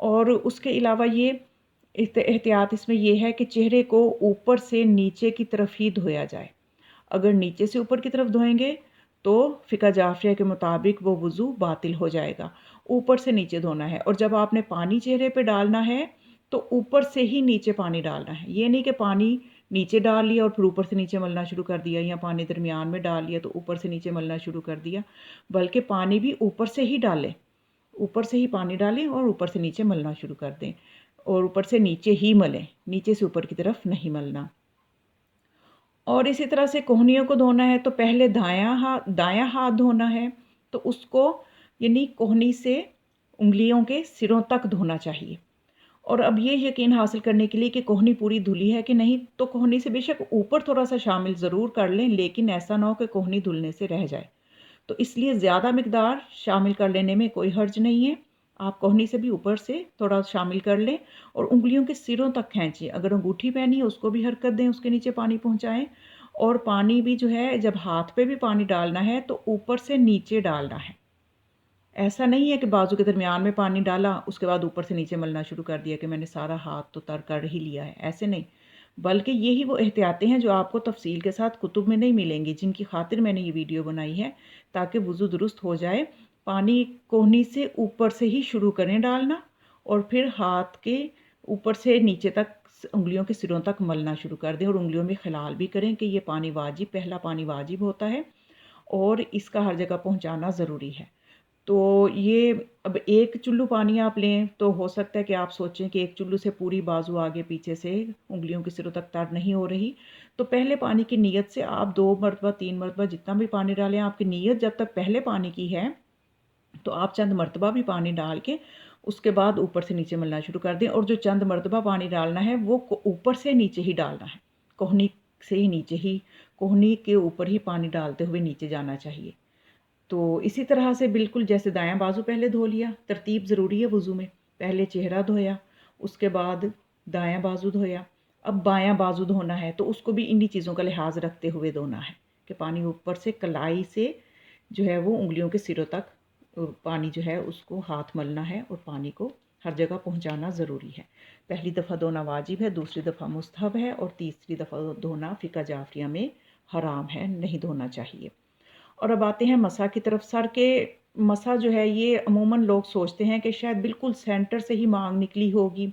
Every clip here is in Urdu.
اور اس کے علاوہ یہ احتیاط اس میں یہ ہے کہ چہرے کو اوپر سے نیچے کی طرف ہی دھویا جائے۔ اگر نیچے سے اوپر کی طرف دھوئیں گے تو فقہ جعفریہ کے مطابق وہ وضو باطل ہو جائے گا۔ اوپر سے نیچے دھونا ہے، اور جب آپ نے پانی چہرے پہ ڈالنا ہے تو اوپر سے ہی نیچے پانی ڈالنا ہے۔ یہ نہیں کہ پانی نیچے ڈال لیا اور پھر اوپر سے نیچے ملنا شروع کر دیا، یا پانی درمیان میں ڈال لیا تو اوپر سے نیچے ملنا شروع کر دیا، بلکہ پانی بھی اوپر سے ہی ڈالیں، اوپر سے ہی پانی ڈالیں اور اوپر سے نیچے ملنا شروع کر دیں، اور اوپر سے نیچے ہی ملیں، نیچے سے اوپر کی طرف نہیں ملنا۔ اور اسی طرح سے کوہنیوں کو دھونا ہے تو پہلے دایاں ہاتھ دھونا ہے، تو اس کو یعنی کوہنی سے انگلیوں کے سروں تک دھونا چاہیے۔ اور اب یہ یقین حاصل کرنے کے لیے کہ کوہنی پوری دھلی ہے کہ نہیں، تو کوہنی سے بے شک اوپر تھوڑا سا شامل ضرور کر لیں، لیکن ایسا نہ ہو کہ کوہنی دھلنے سے رہ جائے۔ تو اس لیے زیادہ مقدار شامل کر لینے میں کوئی حرج نہیں ہے، آپ کوہنی سے بھی اوپر سے تھوڑا شامل کر لیں اور انگلیوں کے سروں تک کھینچیں۔ اگر انگوٹھی پہنی ہے اس کو بھی حرکت دیں، اس کے نیچے پانی پہنچائیں، اور پانی بھی جو ہے جب ہاتھ پہ بھی پانی ڈالنا ہے تو اوپر سے نیچے ڈالنا ہے۔ ایسا نہیں ہے کہ بازو کے درمیان میں پانی ڈالا اس کے بعد اوپر سے نیچے ملنا شروع کر دیا کہ میں نے سارا ہاتھ تو تر کر ہی لیا ہے، ایسے نہیں، بلکہ یہی وہ احتیاطیں ہیں جو آپ کو تفصیل کے ساتھ کتب میں نہیں ملیں گی، جن کی خاطر میں نے یہ ویڈیو بنائی ہے تاکہ وضو درست ہو جائے۔ پانی کوہنی سے اوپر سے ہی شروع کریں ڈالنا، اور پھر ہاتھ کے اوپر سے نیچے تک انگلیوں کے سروں تک ملنا شروع کر دیں، اور انگلیوں میں خلال بھی کریں کہ یہ پانی واجب، پہلا پانی واجب ہوتا ہے اور اس کا ہر جگہ پہنچانا ضروری ہے۔ تو یہ اب ایک چلو پانی آپ لیں تو ہو سکتا ہے کہ آپ سوچیں کہ ایک چلو سے پوری بازو آگے پیچھے سے انگلیوں کے سروں تک تر نہیں ہو رہی، تو پہلے پانی کی نیت سے آپ 2 مرتبہ 3 مرتبہ جتنا بھی پانی ڈالیں، آپ کی نیت جب تک پہلے پانی کی ہے تو آپ چند مرتبہ بھی پانی ڈال کے اس کے بعد اوپر سے نیچے ملنا شروع کر دیں، اور جو چند مرتبہ پانی ڈالنا ہے وہ اوپر سے نیچے ہی ڈالنا ہے، کوہنی سے ہی نیچے ہی، کوہنی کے اوپر ہی پانی ڈالتے ہوئے نیچے جانا چاہیے۔ تو اسی طرح سے بالکل جیسے دایاں بازو پہلے دھو لیا، ترتیب ضروری ہے وضو میں، پہلے چہرہ دھویا، اس کے بعد دایاں بازو دھویا، اب بایاں بازو دھونا ہے تو اس کو بھی انہی چیزوں کا لحاظ رکھتے ہوئے دھونا ہے کہ پانی اوپر سے کلائی سے جو ہے وہ انگلیوں کے سروں تک پانی جو ہے اس کو ہاتھ ملنا ہے، اور پانی کو ہر جگہ پہنچانا ضروری ہے۔ پہلی دفعہ دھونا واجب ہے، دوسری دفعہ مستحب ہے، اور تیسری دفعہ دھونا فقہ جعفریہ میں حرام ہے، نہیں دھونا چاہیے۔ اور اب آتے ہیں مسح کی طرف۔ سر کے مسح جو ہے یہ عموماً لوگ سوچتے ہیں کہ شاید بالکل سینٹر سے ہی مانگ نکلی ہوگی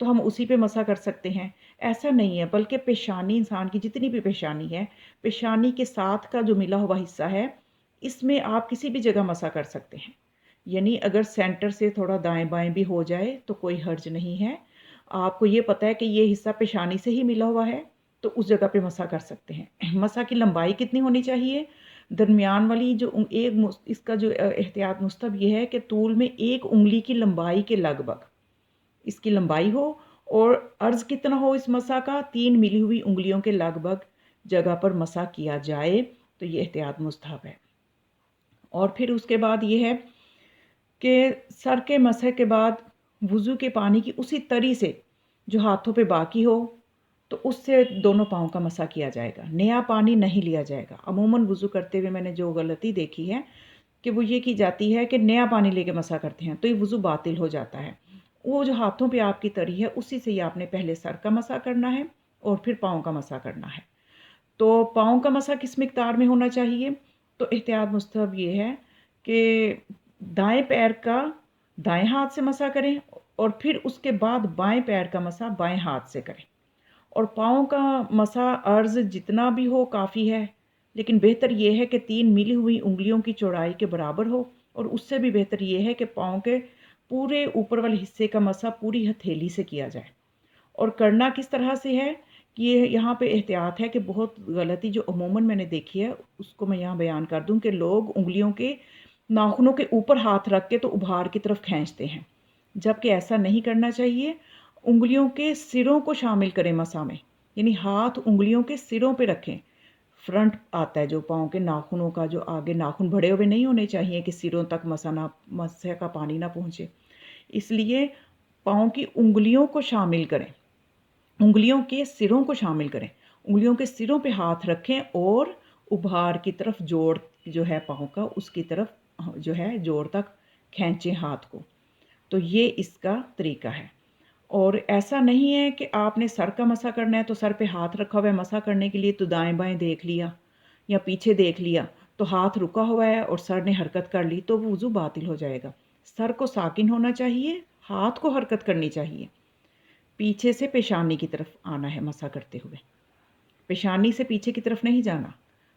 تو ہم اسی پہ مسح کر سکتے ہیں، ایسا نہیں ہے، بلکہ پیشانی، انسان کی جتنی بھی پیشانی ہے، پیشانی کے ساتھ کا جو ملا ہوا حصہ ہے اس میں آپ کسی بھی جگہ مسح کر سکتے ہیں، یعنی اگر سینٹر سے تھوڑا دائیں بائیں بھی ہو جائے تو کوئی حرج نہیں ہے۔ آپ کو یہ پتہ ہے کہ یہ حصہ پیشانی سے ہی ملا ہوا ہے تو اس جگہ پہ مسح کر سکتے ہیں۔ مسح کی لمبائی کتنی ہونی چاہیے؟ درمیان والی جو اس کا جو احتیاط مستحب یہ ہے کہ طول میں 1 انگلی کی لمبائی کے لگ بھگ اس کی لمبائی ہو، اور عرض کتنا ہو اس مسح کا، 3 ملی ہوئی انگلیوں کے لگ بھگ جگہ پر مسح کیا جائے تو یہ احتیاط مستحب ہے۔ اور پھر اس کے بعد یہ ہے کہ سر کے مسح کے بعد وضو کے پانی کی اسی تری سے جو ہاتھوں پہ باقی ہو تو اس سے دونوں پاؤں کا مسح کیا جائے گا، نیا پانی نہیں لیا جائے گا۔ عموماً وضو کرتے ہوئے میں نے جو غلطی دیکھی ہے کہ وہ یہ کی جاتی ہے کہ نیا پانی لے کے مسح کرتے ہیں تو یہ وضو باطل ہو جاتا ہے۔ وہ جو ہاتھوں پہ آپ کی تری ہے اسی سے ہی آپ نے پہلے سر کا مسح کرنا ہے اور پھر پاؤں کا مسح کرنا ہے۔ تو پاؤں کا مسح کس مقدار میں ہونا چاہیے؟ تو احتیاط مستحب یہ ہے کہ دائیں پیر کا دائیں ہاتھ سے مسح کریں، اور پھر اس کے بعد بائیں پیر کا مسح بائیں ہاتھ سے کریں، اور پاؤں کا مسح عرض جتنا بھی ہو کافی ہے، لیکن بہتر یہ ہے کہ 3 ملی ہوئی انگلیوں کی چوڑائی کے برابر ہو، اور اس سے بھی بہتر یہ ہے کہ پاؤں کے پورے اوپر والے حصے کا مسح پوری ہتھیلی سے کیا جائے۔ اور کرنا کس طرح سے ہے، یہ یہاں پہ احتیاط ہے کہ بہت غلطی جو عموماً میں نے دیکھی ہے اس کو میں یہاں بیان کر دوں کہ لوگ انگلیوں کے ناخنوں کے اوپر ہاتھ رکھ کے تو ابھار کی طرف کھینچتے ہیں، جبکہ ایسا نہیں کرنا چاہیے۔ انگلیوں کے سروں کو شامل کریں مسح میں، یعنی ہاتھ انگلیوں کے سروں پہ رکھیں۔ فرنٹ آتا ہے جو پاؤں کے ناخنوں کا، جو آگے ناخن بڑے ہوئے نہیں ہونے چاہیے کہ سروں تک مسح کا پانی نہ پہنچے، اس لیے پاؤں کی انگلیوں کو شامل کریں، انگلیوں کے سروں کو شامل کریں، انگلیوں کے سروں پہ ہاتھ رکھیں اور ابھار کی طرف جوڑ جو ہے پاؤں کا اس کی طرف جو ہے جوڑ تک کھینچیں ہاتھ کو، تو یہ اس کا طریقہ ہے۔ اور ایسا نہیں ہے کہ آپ نے سر کا مسح کرنا ہے تو سر پہ ہاتھ رکھا ہوا ہے مسح کرنے کے لیے، تو دائیں بائیں دیکھ لیا یا پیچھے دیکھ لیا تو ہاتھ رکا ہوا ہے اور سر نے حرکت کر لی تو وہ وضو باطل ہو جائے گا۔ سر کو ساکن ہونا چاہیے، ہاتھ کو حرکت کرنی چاہیے، پیچھے سے پیشانی کی طرف آنا ہے مسح کرتے ہوئے، پیشانی سے پیچھے کی طرف نہیں جانا۔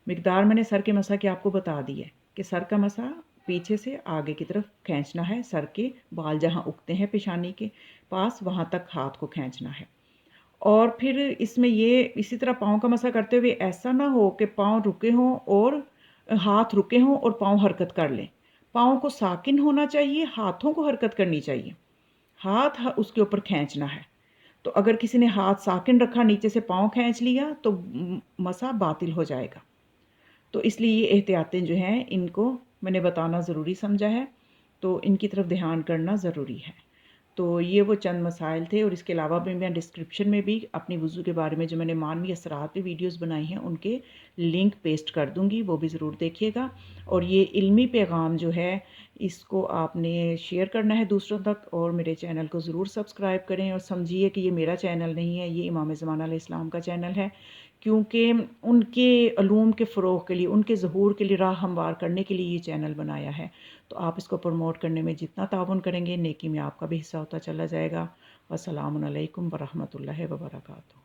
مقدار میں نے سر کے مسح کی آپ کو بتا دی ہے کہ سر کا مسح پیچھے سے آگے کی طرف کھینچنا ہے، سر کے بال جہاں اگتے ہیں پیشانی کے پاس وہاں تک ہاتھ کو کھینچنا ہے۔ اور پھر اس میں یہ اسی طرح پاؤں کا مسح کرتے ہوئے ایسا نہ ہو کہ پاؤں رکے ہوں اور ہاتھ رکے ہوں اور پاؤں حرکت کر لیں۔ پاؤں کو ساکن ہونا چاہیے، ہاتھوں کو حرکت کرنی چاہیے، ہاتھ اس کے اوپر کھینچنا ہے۔ تو اگر کسی نے ہاتھ ساکن رکھا نیچے سے پاؤں کھینچ لیا تو مسح باطل ہو جائے گا۔ تو اس لیے یہ احتیاطیں جو ہیں ان کو میں نے بتانا ضروری سمجھا ہے، تو ان کی طرف دھیان کرنا ضروری ہے۔ تو یہ وہ چند مسائل تھے، اور اس کے علاوہ بھی میں ڈسکرپشن میں بھی اپنی وضو کے بارے میں جو میں نے مانوی اثرات پہ ویڈیوز بنائی ہیں ان کے لنک پیسٹ کر دوں گی، وہ بھی ضرور دیکھیے گا۔ اور یہ علمی پیغام جو ہے اس کو آپ نے شیئر کرنا ہے دوسروں تک، اور میرے چینل کو ضرور سبسکرائب کریں، اور سمجھیے کہ یہ میرا چینل نہیں ہے، یہ امام زمانہ علیہ السلام کا چینل ہے، کیونکہ ان کے علوم کے فروغ کے لیے، ان کے ظہور کے لیے، راہ ہموار کرنے کے لیے یہ چینل بنایا ہے۔ تو آپ اس کو پروموٹ کرنے میں جتنا تعاون کریں گے نیکی میں آپ کا بھی حصہ ہوتا چلا جائے گا۔ والسلام علیکم ورحمۃ اللہ وبرکاتہ۔